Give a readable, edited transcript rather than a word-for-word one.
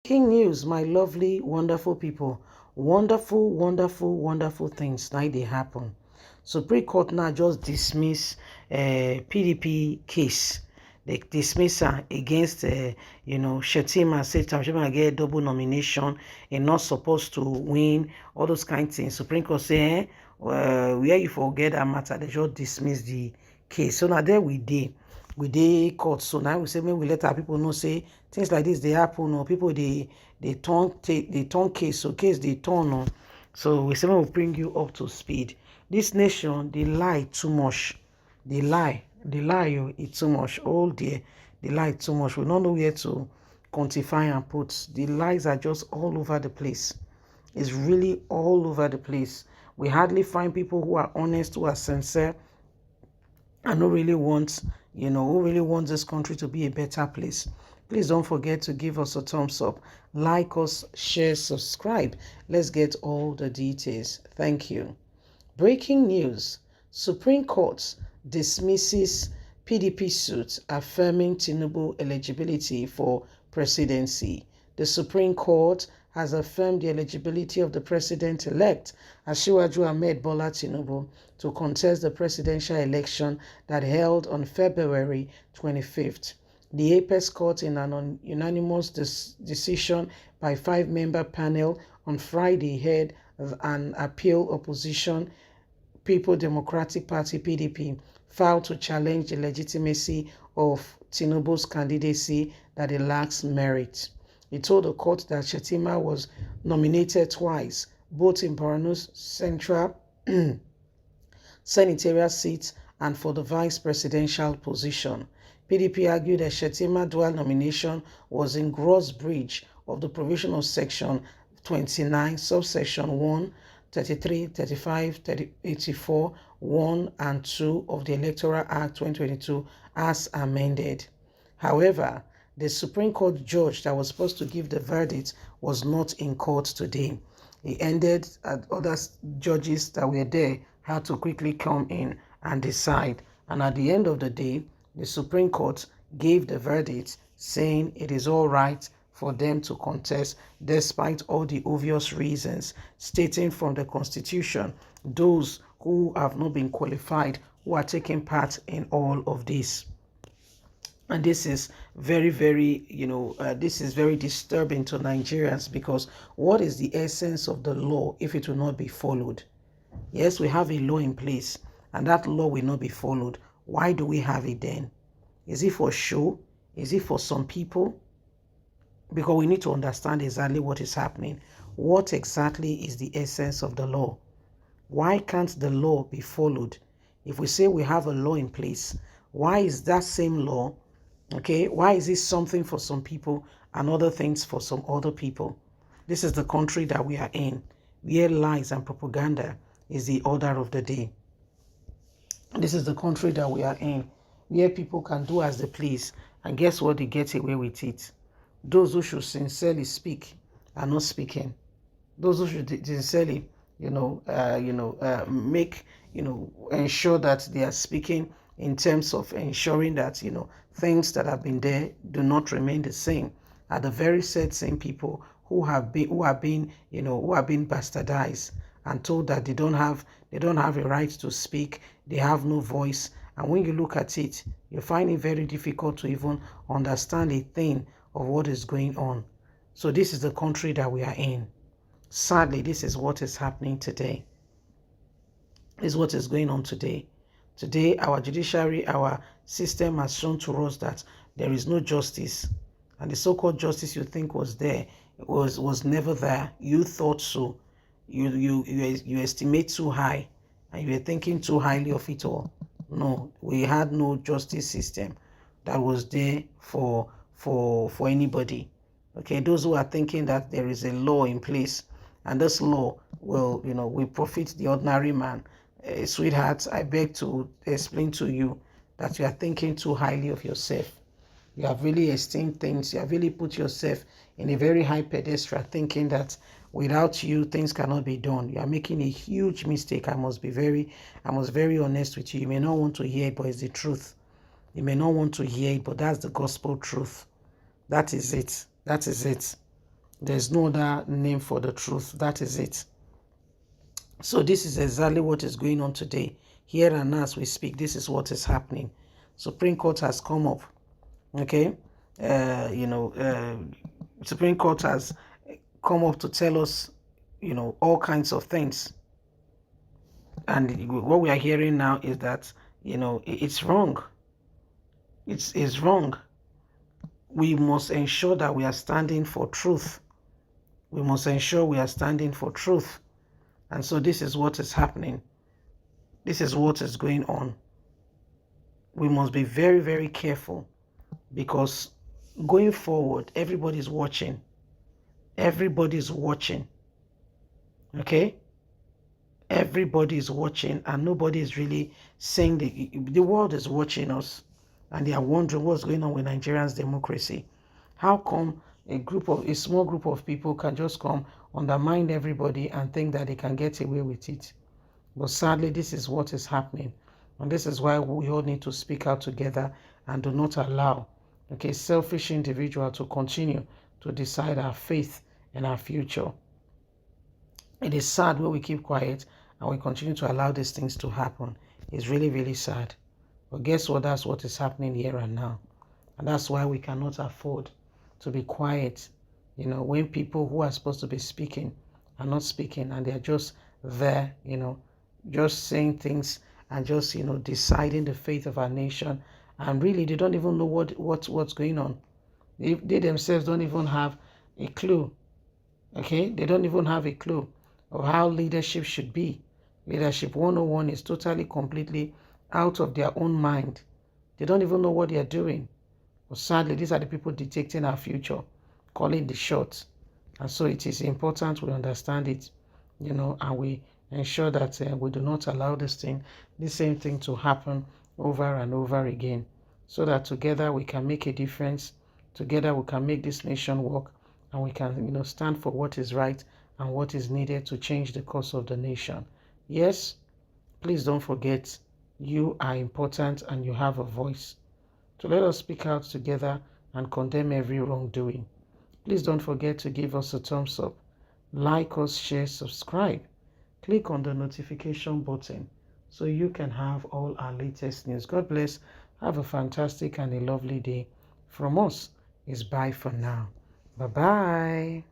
Breaking news, my lovely, wonderful people. Wonderful, wonderful, wonderful things now they happen. Supreme Court now just dismiss PDP case. They dismiss her against, Shetima. Said Shetima get double nomination and not supposed to win. All those kind of things. Supreme Court say, where you forget that matter, they just dismiss the case. So now there we did. We dey court, so now we say maybe we let our people know say things like this they happen, or people they turn case, so case they turn on. So we say we will bring you up to speed. This nation they lie too much. They lie it's too much. Oh dear, they lie too much. We don't know where to quantify and put. The lies are just all over the place. It's really all over the place. We hardly find people who are honest, who are sincere, and who really wants this country to be a better place. Please don't forget to give us a thumbs up, like us, share, subscribe. Let's get all the details. Thank you. Breaking news: Supreme Court dismisses PDP suit affirming Tinubu eligibility for presidency. The Supreme Court has affirmed the eligibility of the president-elect Asiwaju Ahmed Bola Tinubu to contest the presidential election that held on February 25th. The Apex Court, in an unanimous decision by 5-member panel on Friday, heard an appeal opposition People Democratic Party (PDP) filed to challenge the legitimacy of Tinubu's candidacy that it lacks merit. He told the court that Shetima was nominated twice, both in Borno's central senatorial seat and for the vice presidential position. PDP argued that Shetima's dual nomination was in gross breach of the provision of Section 29, subsection 1, 33, 35, 84, 1 and 2 of the Electoral Act 2022 as amended. However, the Supreme Court judge that was supposed to give the verdict was not in court today. He ended, other judges that were there had to quickly come in and decide. And at the end of the day, the Supreme Court gave the verdict saying it is all right for them to contest despite all the obvious reasons, stating from the Constitution those who have not been qualified who are taking part in all of this. And this is very, very, this is very disturbing to Nigerians, because what is the essence of the law if it will not be followed? Yes, we have a law in place, and that law will not be followed. Why do we have it then? Is it for show? Is it for some people? Because we need to understand exactly what is happening. What exactly is the essence of the law? Why can't the law be followed? If we say we have a law in place, why is that same law, why is it something for some people and other things for some other people? This is the country that we are in, where lies and propaganda is the order of the day. This is the country that we are in, where people can do as they please, and guess what? They get away with it. Those who should sincerely speak are not speaking. Those who should sincerely, ensure that they are speaking in terms of ensuring that, things that have been there do not remain the same, are the very same people who have been bastardized and told that they don't have a right to speak, they have no voice. And when you look at it, you find it very difficult to even understand a thing of what is going on. So this is the country that we are in. Sadly, this is what is happening today. This is what is going on today. Today, our judiciary, our system has shown to us that there is no justice. And the so-called justice you think was there was never there. You thought so. You estimate too high, and you were thinking too highly of it all. No, we had no justice system that was there for anybody. Okay, those who are thinking that there is a law in place and this law will profit the ordinary man, sweetheart, I beg to explain to you that you are thinking too highly of yourself. You have really esteemed things. You have really put yourself in a very high pedestal, thinking that without you things cannot be done. You are making a huge mistake. I must be very honest with you. You may not want to hear it, but it's the truth. You may not want to hear it, but that's the gospel truth. That is it. That is it. There's no other name for the truth. That is it. So this is exactly what is going on today. Here and now as we speak, this is what is happening. Supreme Court has come up. Okay. Supreme Court has come up to tell us, all kinds of things. And what we are hearing now is that, it's wrong. It's wrong. We must ensure that we are standing for truth. We must ensure we are standing for truth. And so this is what is happening. This is what is going on. We must be very, very careful, because going forward, everybody's watching. Everybody's watching. Okay? Everybody's watching, and nobody is really saying the world is watching us, and they are wondering what's going on with Nigerians' democracy. How come a small group of people can just come, undermine everybody, and think that they can get away with it? But sadly, this is what is happening. And this is why we all need to speak out together and do not allow, selfish individuals to continue to decide our faith and our future. It is sad when we keep quiet and we continue to allow these things to happen. It's really, really sad. But guess what? That's what is happening here and now. And that's why we cannot afford to be quiet, when people who are supposed to be speaking are not speaking, and they're just there, just saying things and just, deciding the fate of our nation. And really, they don't even know what's going on. They themselves don't even have a clue. Okay? They don't even have a clue of how leadership should be. Leadership 101 is totally, completely out of their own mind. They don't even know what they are doing. But sadly, these are the people dictating our future, calling the shots. And so it is important we understand it, and we ensure that we do not allow the same thing to happen over and over again, so that together we can make a difference. Together we can make this nation work, and we can, stand for what is right and what is needed to change the course of the nation. Yes, please don't forget, you are important and you have a voice. So let us speak out together and condemn every wrongdoing. Please don't forget to give us a thumbs up, like us, share, subscribe. Click on the notification button so you can have all our latest news. God bless. Have a fantastic and a lovely day. From us is bye for now. Bye-bye.